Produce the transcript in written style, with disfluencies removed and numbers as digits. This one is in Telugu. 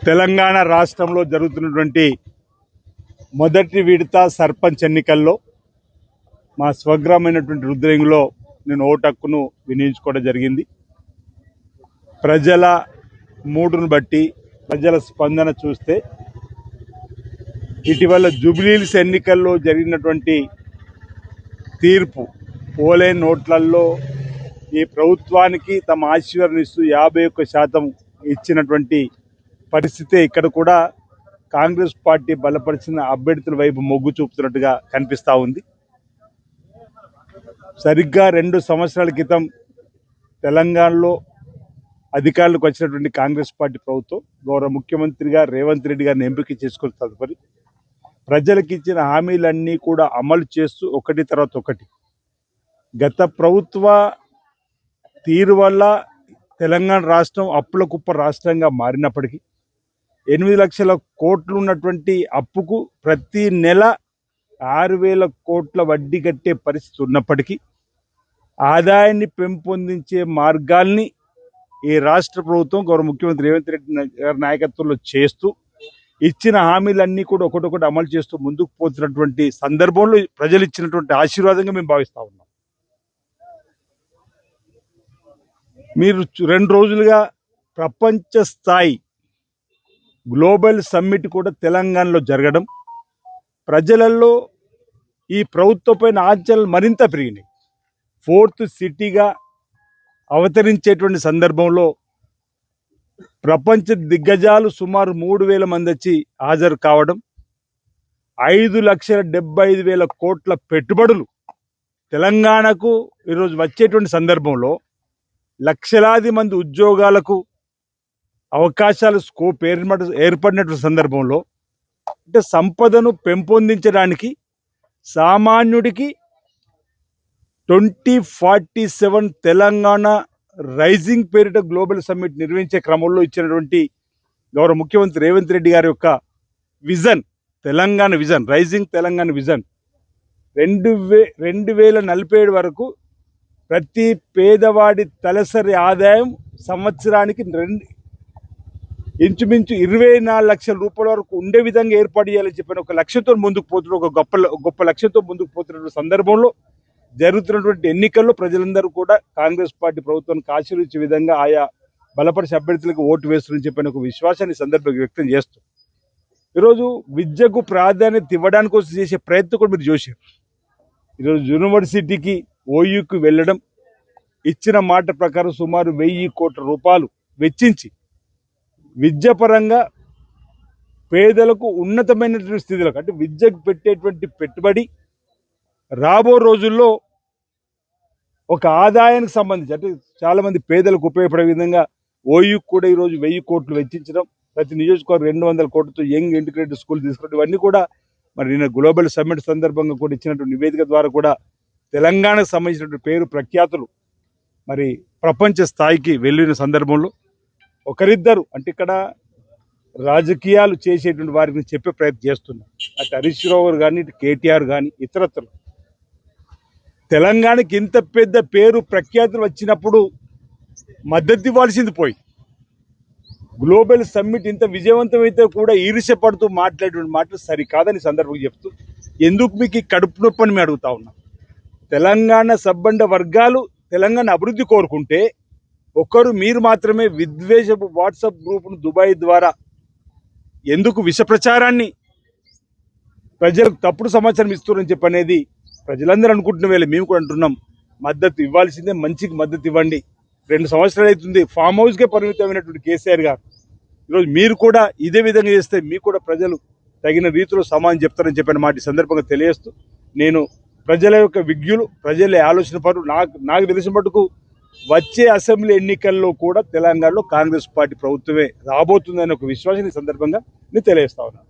తెలంగాణ రాష్ట్రంలో జరుగుతున్నటువంటి మొదటి విడత సర్పంచ్ ఎన్నికల్లో మా స్వగ్రామైనటువంటి రుద్రేంగిలో నేను ఓటు హక్కును వినియోగించుకోవడం జరిగింది. ప్రజల మూడును బట్టి ప్రజల స్పందన చూస్తే ఇటీవల జూబ్లీహిల్స్ ఎన్నికల్లో జరిగినటువంటి తీర్పు పోలైన నోట్లలో ఈ ప్రభుత్వానికి తమ ఆశీర్వాదం ఇస్తూ 51% ఇచ్చినటువంటి పరిస్థితే ఇక్కడ కూడా కాంగ్రెస్ పార్టీ బలపరిచిన అభ్యర్థుల వైపు మొగ్గు చూపుతున్నట్టుగా కనిపిస్తూ ఉంది. సరిగ్గా 2 సంవత్సరాల క్రితం తెలంగాణలో అధికారులకు వచ్చినటువంటి కాంగ్రెస్ పార్టీ ప్రభుత్వం గౌరవ ముఖ్యమంత్రిగా రేవంత్ రెడ్డి గారిని ఎంపిక చేసుకున్న తదుపరి ప్రజలకు ఇచ్చిన హామీలన్నీ కూడా అమలు చేస్తూ ఒకటి తర్వాత ఒకటి గత ప్రభుత్వ తీరు వల్ల తెలంగాణ రాష్ట్రం అప్పుల కుప్ప రాష్ట్రంగా మారినప్పటికీ 8 లక్షల కోట్లు ఉన్నటువంటి అప్పుకు ప్రతి నెల 6,000 కోట్ల వడ్డీ కట్టే పరిస్థితి ఉన్నప్పటికీ ఆదాయాన్ని పెంపొందించే మార్గాల్ని ఈ రాష్ట్ర ప్రభుత్వం గౌరవ ముఖ్యమంత్రి రేవంత్ రెడ్డి గారి నాయకత్వంలో చేస్తూ ఇచ్చిన హామీలన్నీ కూడా ఒకటొకటి అమలు చేస్తూ ముందుకు పోతున్నటువంటి సందర్భంలో ప్రజలు ఇచ్చినటువంటి ఆశీర్వాదంగా మేము భావిస్తూ ఉన్నాం. మీరు 2 రోజులుగా ప్రపంచ స్థాయి గ్లోబల్ సమ్మిట్ కూడా తెలంగాణలో జరగడం ప్రజలలో ఈ ప్రభుత్వంపైన ఆంక్షలు మరింత పెరిగినాయి. 4th సిటీగా అవతరించేటువంటి సందర్భంలో ప్రపంచ దిగ్గజాలు సుమారు 3,000 మంది వచ్చి హాజరు కావడం 5,75,000 కోట్ల పెట్టుబడులు తెలంగాణకు ఈరోజు వచ్చేటువంటి సందర్భంలో లక్షలాది మంది ఉద్యోగాలకు అవకాశాలు స్కోప్ ఏర్పడినటువంటి సందర్భంలో అంటే సంపదను పెంపొందించడానికి సామాన్యుడికి 2047 తెలంగాణ రైజింగ్ పేరిట గ్లోబల్ సమ్మిట్ నిర్వహించే క్రమంలో ఇచ్చినటువంటి గౌరవ ముఖ్యమంత్రి రేవంత్ రెడ్డి గారి యొక్క vision Telangana vision rising Telangana vision 2047 వరకు ప్రతి పేదవాడి తలసరి ఆదాయం సంవత్సరానికి ఇంచుమించు 24 లక్షల రూపాయల వరకు ఉండే విధంగా ఏర్పాటు చేయాలని చెప్పిన ఒక లక్ష్యంతో ముందుకు పోతున్న ఒక గొప్ప లక్ష్యంతో ముందుకు పోతున్న సందర్భంలో జరుగుతున్నటువంటి ఎన్నికల్లో ప్రజలందరూ కూడా కాంగ్రెస్ పార్టీ ప్రభుత్వానికి ఆశీర్వదించే విధంగా ఆయా బలపరిచే అభ్యర్థులకు ఓటు వేస్తారని చెప్పిన ఒక విశ్వాసాన్ని సందర్భంగా వ్యక్తం చేస్తూ ఈరోజు విద్యకు ప్రాధాన్యత ఇవ్వడానికి కోసం చేసే ప్రయత్నం కూడా మీరు చూశారు. ఈరోజు యూనివర్సిటీకి ఓయూకి వెళ్ళడం ఇచ్చిన మాట ప్రకారం సుమారు 1,000 కోట్ల రూపాయలు వెచ్చించి విద్యాపరంగా పేదలకు ఉన్నతమైనటువంటి స్థితిలోకి అంటే విద్యకు పెట్టేటువంటి పెట్టుబడి రాబో రోజుల్లో ఒక ఆదాయానికి సంబంధించి అంటే చాలామంది పేదలకు ఉపయోగపడే విధంగా ఓయూకి కూడా ఈరోజు 1,000 కోట్లు వెచ్చించడం ప్రతి నియోజకవర్గం 200 కోట్లతో యంగ్ ఇంటిగ్రేటెడ్ స్కూల్ తీసుకోవడం ఇవన్నీ కూడా మరి నిన్న గ్లోబల్ సమ్మిట్ సందర్భంగా కూడా ఇచ్చినటువంటి నివేదిక ద్వారా కూడా తెలంగాణకు సంబంధించినటువంటి పేరు ప్రఖ్యాతులు మరి ప్రపంచ స్థాయికి వెళ్ళిన సందర్భంలో ఒకరిద్దరు అంటే ఇక్కడ రాజకీయాలు చేసేటువంటి వారికి చెప్పే ప్రయత్నం చేస్తున్నారు. అటు హరీష్ రావు గారు కానీ ఇటు కేటీఆర్ కానీ ఇతరత్రులు తెలంగాణకి ఇంత పెద్ద పేరు ప్రఖ్యాతులు వచ్చినప్పుడు మద్దతు ఇవ్వాల్సింది పోయి గ్లోబల్ సమ్మిట్ ఇంత విజయవంతమైతే కూడా ఈర్ష్యపడుతూ మాట్లాడేటువంటి మాటలు సరికాదని సందర్భంగా చెప్తూ ఎందుకు మీకు కడుపు నొప్పి అని మేము అడుగుతా ఉన్నాం. తెలంగాణ సబ్బండ వర్గాలు తెలంగాణ అభివృద్ధి కోరుకుంటే ఒకరు మీరు మాత్రమే విద్వేషపు వాట్సాప్ గ్రూపును దుబాయ్ ద్వారా ఎందుకు విష ప్రచారాన్ని ప్రజలకు తప్పుడు సమాచారం ఇస్తున్నారని చెప్పనేది ప్రజలందరూ అనుకుంటున్న వేళ మేము కూడా అంటున్నాం. మద్దతు ఇవ్వాల్సిందే, మంచికి మద్దతు ఇవ్వండి. 2 సంవత్సరాలు అవుతుంది ఫామ్ హౌస్కే పరిమితమైనటువంటి కేసీఆర్ గారు ఈరోజు మీరు కూడా ఇదే విధంగా చేస్తే మీకు కూడా ప్రజలు తగిన రీతిలో సమాధానం చెప్తారని చెప్పిన మాట ఈ సందర్భంగా తెలియజేస్తూ నేను ప్రజల యొక్క విజ్ఞులు ప్రజల ఆలోచన పరు నాకు తెలిసిన మటుకు వచ్చే అసెంబ్లీ ఎన్నికల్లో కూడా తెలంగాణలో కాంగ్రెస్ పార్టీ ప్రభుత్వమే రాబోతుందనే ఒక విశ్వాసాన్ని సందర్భంగా నేను తెలియజేస్తా ఉన్నాను.